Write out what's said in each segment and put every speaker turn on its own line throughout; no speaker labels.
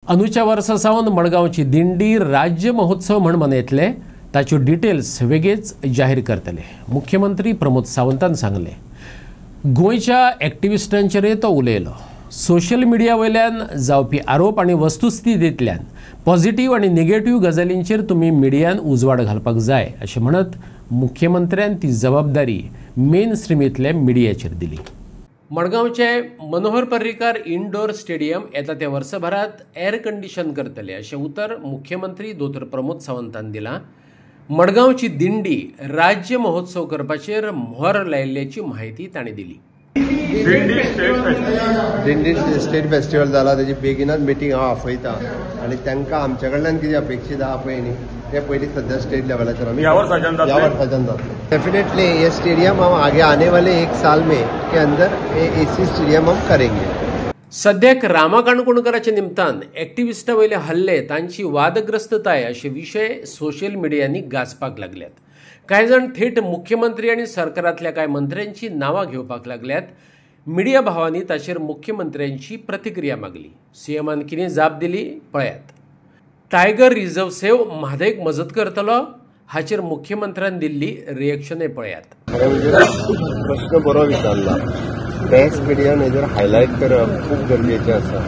अंदूच्या वर्सा सावन मडगांवची दिंडी राज्य महोत्सव म्हण मनयतले ताच्यो डिटेल्स वेगळेच जाहीर करतले। मुख्यमंत्री प्रमोद सावंतान सांगले। गोंयच्या एक्टिविस्टांचेर तो उलयलो। सोशल मिडिया वयल्यान जावपी आरोप आनी वस्तुस्थितींतल्यान पॉझिटिव्ह आनी नेगेटिव्ह गजालींचेर तुमी मिडियान उजवाड घालपाक जाय अशें म्हणत मुख्यमंत्र्यान ती जबाबदारी मेन स्ट्रीमींतल्या मिडियाचेर दिली। मडगांवचे मनोहर पर्रीकार इंडोर स्टेडियम येता त्या वर्सभरात एअर कंडिशन करतले अशें उतर मुख्यमंत्री दोतोर प्रमोद सावंतान दिलां। मडगांवची दिंडी राज्य महोत्सव करपाचेर मोहर लायिल्ल्याची म्हायती ताणें दिली।
दिंडी स्टेट फेस्टिवल जाला तेजी बेगिनाच मिटींग हांव आपयता आनी तांकां आमचे कडल्यान कितें अपेक्षीत आहा पळय न्ही ते पयलीं सद्या स्टेट लेवलाचेर आमी ह्या वर्साच्यान जातलें। डेफिनेटली ये स्टेडियम हम आगे आने वाले 1 साल में के अंदर एसी स्टेडियम हम करेंगे।
सद्याक रामा काणकोणकराच्या निमतान एक्टिविस्टा वयले हल्ले तांची वादग्रस्तताय अशे विशय सोशल मिडियांनी गाजपाक लागल्यात। कांय जाण थेट मुख्यमंत्री आनी सरकारांतल्या कांय मंत्र्यांची नांवां घेवपाक लागल्यात। मिडिया भावांनी ताचेर मुख्यमंत्र्यांची प्रतिक्रिया मागली। सीएमान कितें जाप दिली पळयात। टायगर रिझर्व सेव म्हादयक मजत करतलो हाचेर मुख्यमंत्र्यान दिल्ली रिएक्शनय पळयात।
प्रश्न बरो विचारला। प्रेस मिडियान हेजेर हायलायट करप खूब गरजेचें आसा,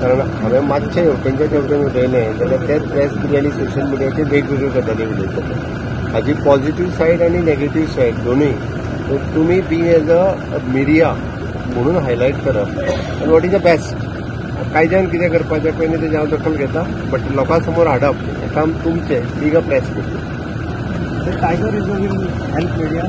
कारण हांवें मातशें हेवटेनच्या तेवटेन उलयलें जाल्यार तेच प्रेस मिडिया आनी सोशल मिडियाचेर वेगवेगळ्यो गजाली उलयतले। हाजी पॉझिटिव्ह सायड आनी नेगेटिव्ह सायड दोनूय तुमी बींग एज अ मिडिया म्हणून हायलायट करप आनी वॉट इज द बेस्ट। कायद्यान कितें करपाचें पयलीं तेजें हांव दखल घेता, बट लोकां समोर हाडप हें काम तुमचें बीग अ press media.
Tiger reserve help media